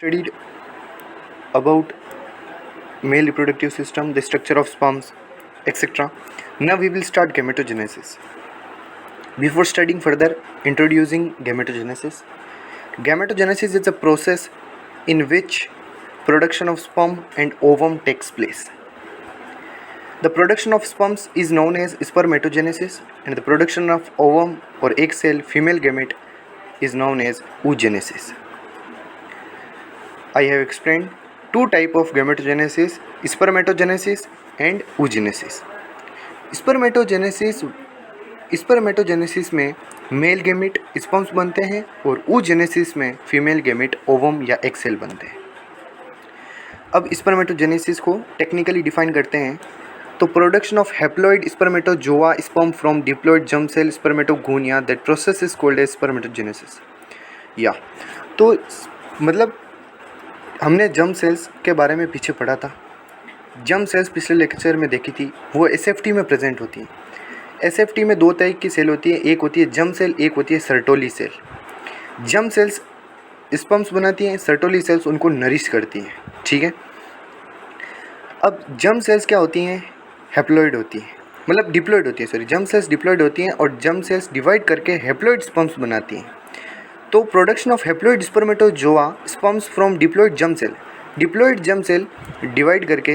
Studied about male reproductive system, the structure of sperms, etc. Now we will start gametogenesis. Before studying further, introducing gametogenesis. Gametogenesis is a process in which production of sperm and ovum takes place. The production of sperms is known as spermatogenesis, and the production of ovum or egg cell female gamete is known as oogenesis. I have explained two type of gametogenesis, spermatogenesis and oogenesis. Spermatogenesis में male gamete sperms बनते हैं और oogenesis में female gamete ovum या egg cell बनते हैं। अब spermatogenesis को टेक्निकली डिफाइन करते हैं तो production of haploid spermatozoa sperm from diploid germ cell spermatogonia, that process is called as spermatogenesis. या तो मतलब हमने जर्म सेल्स के बारे में पीछे पढ़ा था। जर्म सेल्स पिछले लेक्चर में देखी थी, वो एसएफटी में प्रेजेंट होती हैं। एसएफटी में दो टाइप की सेल होती है, एक होती है जर्म सेल, एक होती है Sertoli cell. Germ cells sperms बनाती हैं, सर्टोली सेल्स उनको नरिश करती हैं। ठीक है, अब जर्म सेल्स क्या होती हैं? हैप्लॉइड होती हैं, मतलब डिप्लॉइड होती है, सॉरी, जर्म सेल्स डिप्लॉइड होती हैं और जर्म सेल्स डिवाइड करके हैप्लॉइड स्पर्म्स बनाती हैं। तो production of haploid spermatozoa sperms from diploid germ cell divide करके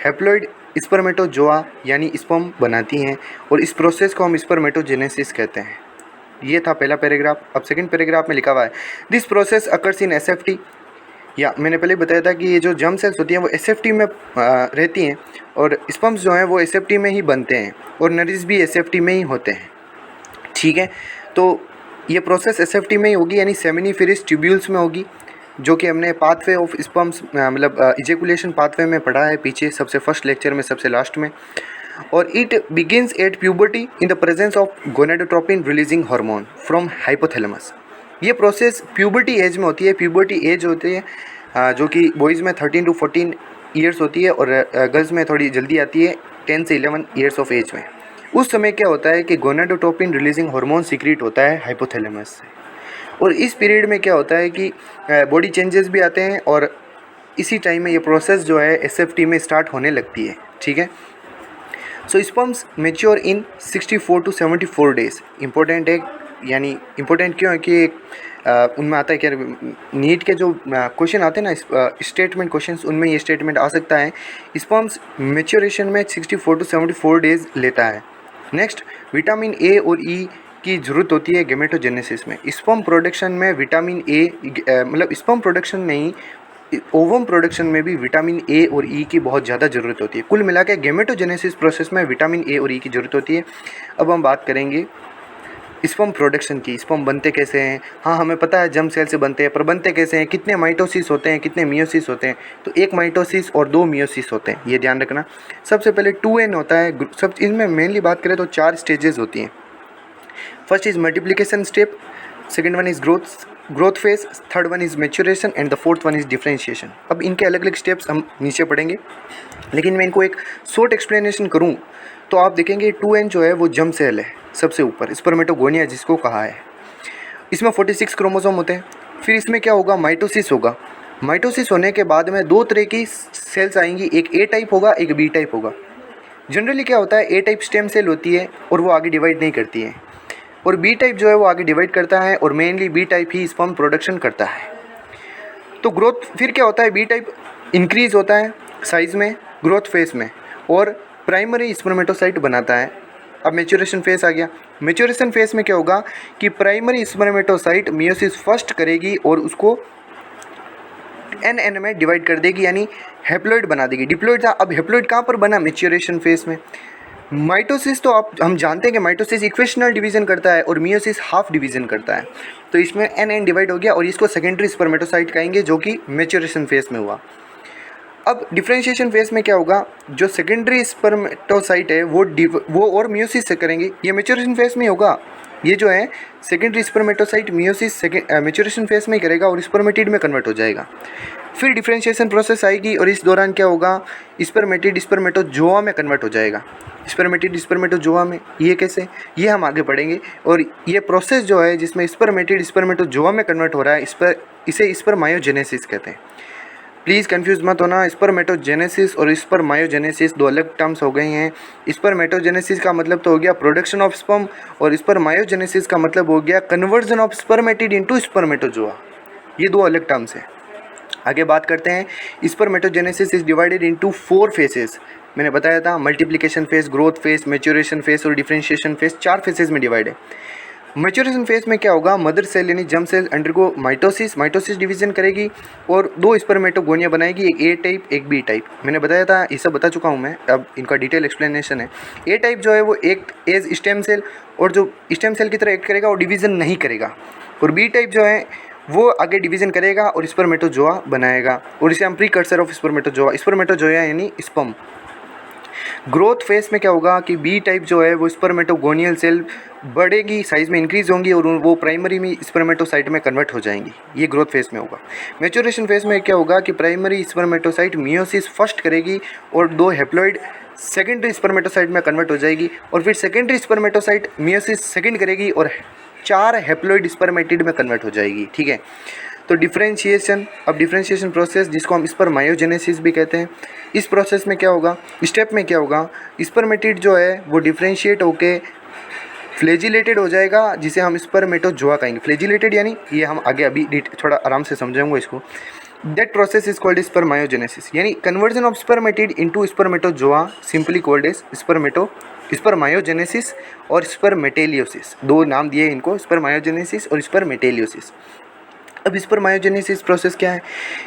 हैप्लॉइड स्पर्मेटोजोआ यानी स्पर्म बनाती हैं और इस प्रोसेस को हम स्पर्मेटोजेनेसिस कहते हैं। ये था पहला पैराग्राफ। अब सेकंड पैराग्राफ में लिखा हुआ है this process occurs in SFT. या मैंने पहले बताया था कि ये जो जर्म सेल्स होती हैं वो एसएफटी में रहती हैं और स्पर्म्स जो हैं वो एसएफटी में ही बनते हैं और नरिश भी एसएफटी में ही होते हैं। ठीक है, तो ये प्रोसेस एसएफटी में ही होगी, यानी सेमिनिफेरस ट्यूब्यूल्स में होगी, जो कि हमने पाथवे ऑफ स्पर्म्स मतलब इजेकुलेशन पाथवे में पढ़ा है पीछे, सबसे फर्स्ट लेक्चर में, सबसे लास्ट में। और it begins at puberty in the presence of gonadotropin releasing hormone from hypothalamus. ये प्रोसेस प्यूबर्टी एज में होती है। प्यूबर्टी एज होती है जो कि बॉयज़ में 13 to 14 ईयर्स होती है और गर्ल्स में थोड़ी जल्दी आती है 10 से 11 ईयर्स ऑफ एज में। उस समय क्या होता है कि गोनेडोट्रोपिन रिलीजिंग हार्मोन सीक्रेट होता है हाइपोथैलेमस से, और इस पीरियड में क्या होता है कि बॉडी चेंजेस भी आते हैं और इसी टाइम में ये प्रोसेस जो है एसएफटी में स्टार्ट होने लगती है। ठीक है, so sperms mature in 64 to 74 days. Important है, यानी इंपॉर्टेंट क्यों है कि उनमें आता है क्या, नीट के जो क्वेश्चन आते हैं ना स्टेटमेंट क्वेश्चंस, उनमें ये स्टेटमेंट आ सकता है। स्पर्म्स मैच्योरेशन में 64 to 74 डेज लेता है। नेक्स्ट, विटामिन ए और ई की ज़रूरत होती है गैमेटोजेनेसिस में। स्पर्म प्रोडक्शन में विटामिन ए मतलब स्पर्म प्रोडक्शन नहीं, ओवम प्रोडक्शन में भी विटामिन ए और ई की बहुत ज़्यादा ज़रूरत होती है। कुल मिला के गैमेटोजेनेसिस प्रोसेस में विटामिन ए और ई की ज़रूरत होती है। अब हम बात करेंगे स्पर्म प्रोडक्शन की। स्पर्म बनते कैसे हैं? हाँ, हमें पता है जर्म सेल से बनते हैं, पर बनते कैसे हैं? कितने माइटोसिस होते हैं, कितने मियोसिस होते हैं? तो एक माइटोसिस और 2 मियोसिस होते हैं, ये ध्यान रखना। सबसे पहले 2n होता है। सब इनमें मेनली बात करें तो 4 स्टेजेस होती हैं। First is multiplication step, second one is growth phase, third one is maturation and the fourth one is differentiation. अब इनके अलग अलग स्टेप्स हम नीचे पढ़ेंगे, लेकिन मैं इनको एक शॉर्ट एक्सप्लेनेशन करूं तो आप देखेंगे 2n जो है वो जर्म सेल है सबसे ऊपर, स्पर्मेटोगोनिया जिसको कहा है। इसमें 46 क्रोमोसोम होते हैं। फिर इसमें क्या होगा, माइटोसिस होगा। माइटोसिस होने के बाद में 2 तरह की सेल्स आएंगी, एक ए टाइप होगा, एक बी टाइप होगा। जनरली क्या होता है, ए टाइप स्टेम सेल होती है और वो आगे डिवाइड नहीं करती है, और बी टाइप जो है वो आगे डिवाइड करता है और मेनली बी टाइप ही स्पर्म प्रोडक्शन करता है। तो ग्रोथ फिर क्या होता है, बी टाइप इंक्रीज होता है साइज़ में ग्रोथ फेज में और प्राइमरी स्पर्मेटोसाइट बनाता है। अब मैच्योरेशन फेज आ गया। मैच्योरेशन फेज में क्या होगा कि प्राइमरी स्पर्मेटोसाइट मियोसिस फर्स्ट करेगी और उसको एन में डिवाइड कर देगी, यानी हैप्लॉइड बना देगी। डिप्लॉइड था, अब हैप्लॉइड कहाँ पर बना, मैच्योरेशन फेज में। माइटोसिस तो हम जानते हैं कि माइटोसिस इक्वेशनल डिवीजन करता है और मियोसिस हाफ डिवीजन करता है। तो इसमें एन डिवाइड हो गया और इसको सेकेंडरी स्पर्मेटोसाइट कहेंगे, जो कि मैच्योरेशन फेज में हुआ। अब डिफरेंशिएशन फेज में क्या होगा, जो सेकेंडरी स्पर्मेटोसाइट है वो और मियोसिस से करेंगे। ये मैच्योरेशन फेज में होगा। ये जो है secondary spermatocyte meiosis maturation phase में करेगा और स्पर्मेटिड में कन्वर्ट हो जाएगा। फिर डिफरेंशिएशन प्रोसेस आएगी और इस दौरान क्या होगा, स्पर्मेटिड स्पर्मेटोजोआ में कन्वर्ट हो जाएगा। स्पर्मेटिड स्पर्मेटोजोआ में, ये कैसे, ये हम आगे पढ़ेंगे। और ये प्रोसेस जो है जिसमें स्पर्मेटिड स्पर्मेटोजोआ में कन्वर्ट हो रहा है, इस पर इसे स्पर्मायोजेनेसिस कहते हैं। प्लीज़ कंफ्यूज मत होना, स्पर्मेटोजेनेसिस और स्पर्मायोजेनेसिस दो अलग टर्म्स हो गई हैं। स्पर्मेटोजेनेसिस का मतलब तो हो गया प्रोडक्शन ऑफ स्पर्म और स्पर्मायोजेनेसिस का मतलब हो गया conversion of spermatid into spermatozoa. ये दो अलग टर्म्स हैं। आगे बात करते हैं। Spermatogenesis is divided into 4 phases. मैंने बताया था multiplication phase, growth phase, maturation phase और डिफरेंशिएशन फेज, 4 फेजेस में डिवाइड है। मैच्योरेशन फेज में क्या होगा, मदर सेल यानी germ cell undergo mitosis division करेगी और 2 स्पर्मेटोगोनिया बनाएगी, एक ए टाइप एक बी टाइप। मैंने बताया था, ये सब बता चुका हूँ मैं, अब इनका डिटेल एक्सप्लेनेशन है। ए टाइप जो है वो एक एज स्टेम सेल और जो स्टेम सेल की तरह एक्ट करेगा और डिवीजन नहीं करेगा, और बी टाइप जो है वो आगे डिवीजन करेगा और स्पर्मेटोजोआ बनाएगा, और इसे हम प्रीकर्सर ऑफ स्पर्मेटोजोआ यानी स्पर्म। ग्रोथ फेज में क्या होगा कि बी टाइप जो है वो स्पर्मेटोगोनियल सेल बढ़ेगी, साइज में इंक्रीज होंगी और वो प्राइमरी में स्पर्मेटोसाइट में कन्वर्ट हो जाएंगी। ये ग्रोथ फेज में होगा। मैच्योरेशन फेज में क्या होगा कि प्राइमरी स्पर्मेटोसाइट मियोसिस फर्स्ट करेगी और 2 हैप्लॉइड सेकेंडरी स्पर्मेटोसाइट में कन्वर्ट हो जाएगी, और फिर सेकेंडरी स्पर्मेटोसाइट मियोसिस सेकेंड करेगी और 4 हैप्लॉइड स्पर्मेटिड में कन्वर्ट हो जाएगी। ठीक है, तो डिफरेंशिएशन, अब डिफरेंशिएशन प्रोसेस जिसको हम स्पर्मायोजेनेसिस भी कहते हैं, इस प्रोसेस में क्या होगा, स्टेप में क्या होगा, स्पर्मेटिड जो है वो डिफरेंशिएट होके फ्लैजिलेटेड हो जाएगा, जिसे हम स्पर्मेटोजोआ कहेंगे। फ्लैजिलेटेड यानी ये हम आगे अभी थोड़ा आराम से समझाऊंगा इसको। That process is called spermiogenesis, यानी conversion of spermatid into spermatozoa, simply called as spermiogenesis और स्पर्मेटेलियोसिस। 2 नाम दिए इनको, स्पर्मायोजेनेसिस और स्पर्मेटेलियोसिस। अब स्पर्मायोजेनेसिस प्रोसेस क्या है?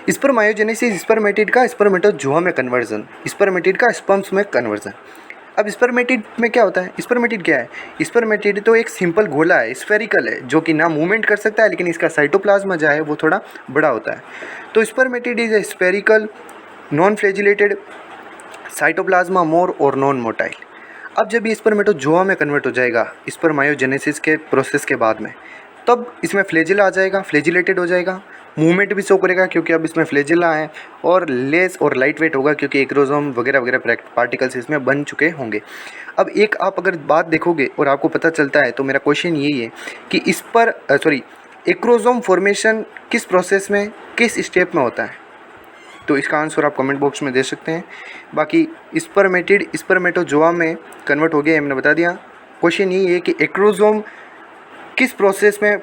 स्पर्मायोजेनेसिस स्पर्मेटिड का स्पर्मेटोजोआ में कन्वर्जन, स्पर्मेटिड का स्पर्म्स में कन्वर्जन। अब स्पर्मेटिड में क्या होता है? स्पर्मेटिड क्या है? स्पर्मेटिड तो एक सिंपल गोला है, स्फेरिकल है, जो कि ना मूवमेंट कर सकता है, लेकिन इसका साइटोप्लाज्मा जो है वो थोड़ा बड़ा होता है। तो spermatid is a spherical non flagellated cytoplasm more और नॉन मोटाइल। अब जब ये स्पर्मेटोजोआ में कन्वर्ट हो जाएगा स्पर्मायोजेनेसिस के प्रोसेस के बाद में, तब इसमें फ्लैजिला आ जाएगा, फ्लैजिलेटेड हो जाएगा, मूवमेंट भी शो करेगा क्योंकि अब इसमें फ्लैजिला है, और लेस और लाइट वेट होगा क्योंकि एक्रोसोम वगैरह वगैरह पार्टिकल्स इसमें बन चुके होंगे। अब एक आप अगर बात देखोगे और आपको पता चलता है, तो मेरा क्वेश्चन यही है कि इस पर एक्रोसोम फॉर्मेशन किस प्रोसेस में, किस स्टेप में होता है? तो इसका आंसर आप कमेंट बॉक्स में दे सकते हैं। बाकी स्पर्मेटिड स्पर्मेटोजोआ में कन्वर्ट हो गया, मैंने बता दिया। क्वेश्चन यही है कि एक्रोसोम किस प्रोसेस में,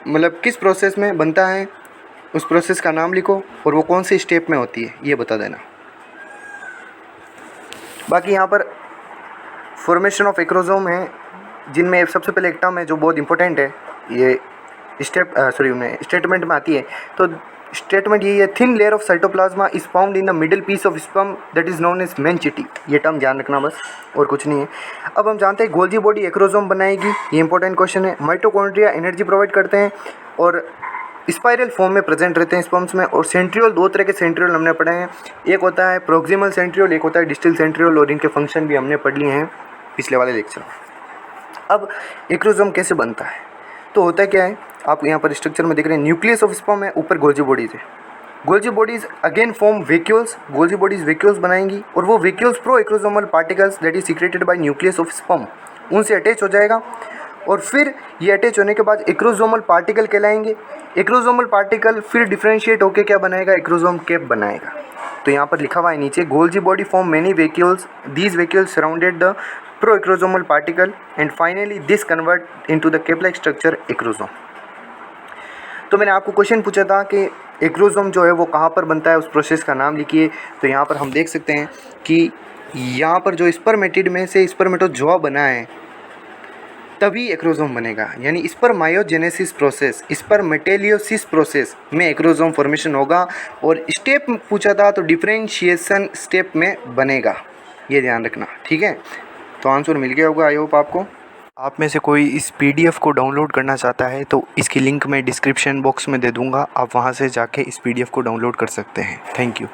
मतलब किस प्रोसेस में बनता है, उस प्रोसेस का नाम लिखो और वो कौन से स्टेप में होती है ये बता देना। बाकी यहाँ पर फॉर्मेशन ऑफ एक्रोसोम है, जिनमें सबसे पहले एक टर्म है जो बहुत इंपॉर्टेंट है, ये स्टेटमेंट में आती है। तो स्टेटमेंट यही है, thin layer of cytoplasm is found in the middle piece of sperm that is known as manchette. ये टर्म ध्यान रखना बस, और कुछ नहीं है। अब हम जानते हैं गोल्जी बॉडी एक्रोसोम बनाएगी, ये इंपॉर्टेंट क्वेश्चन है। माइटोकॉन्ड्रिया एनर्जी प्रोवाइड करते हैं और स्पाइरल फॉर्म में प्रेजेंट रहते हैं स्पर्म्स में। और सेंट्रियोल, 2 तरह के सेंट्रियोल हमने पढ़े हैं, एक होता है प्रोक्सिमल सेंट्रियोल, एक होता है डिस्टल सेंट्रियोल, और इनके फंक्शन भी हमने पढ़ लिए हैं पिछले वाले लेक्चर में। अब एक्रोसोम कैसे बनता है? तो होता क्या है, आप यहाँ पर स्ट्रक्चर में देख रहे हैं, न्यूक्लियस ऑफ स्पर्म है, ऊपर गोल्जी बॉडीज है। Golgi bodies again form vacuoles, Golgi bodies vacuoles बनाएंगी, और वो vacuoles pro acrosomal particles that is secreted by nucleus of sperm, उनसे अटैच हो जाएगा। और फिर ये अटैच होने के बाद एक्रोसोमल पार्टिकल कहलाएंगे। एक्रोसोमल पार्टिकल फिर डिफरेंशिएट होकर क्या बनाएगा? एक्रोसोम कैप बनाएगा। तो यहाँ पर लिखा हुआ है नीचे, Golgi body form many vacuoles, these vacuoles surrounded the proacrosomal particle and finally this convert into the cap like structure acrosome. तो मैंने आपको क्वेश्चन पूछा था कि एक्रोसोम जो है वो कहाँ पर बनता है, उस प्रोसेस का नाम लिखिए। तो यहाँ पर हम देख सकते हैं कि यहाँ पर जो स्पर्मेटिड में से स्पर्मेटोजोआ बना है, तभी एक्रोसोम बनेगा, यानी स्पर्मायोजेनेसिस प्रोसेस, स्पर्मेटेलियोसिस प्रोसेस में एक्रोसोम फॉर्मेशन होगा। और स्टेप पूछा था तो डिफरेंशिएशन स्टेप में बनेगा, ये ध्यान रखना, ठीक है। तो आंसर मिल गया होगा, आई होप आपको। आप में से कोई इस पीडीएफ को डाउनलोड करना चाहता है तो इसकी लिंक मैं डिस्क्रिप्शन बॉक्स में दे दूँगा, आप वहाँ से जाके इस पीडीएफ को डाउनलोड कर सकते हैं। Thank you.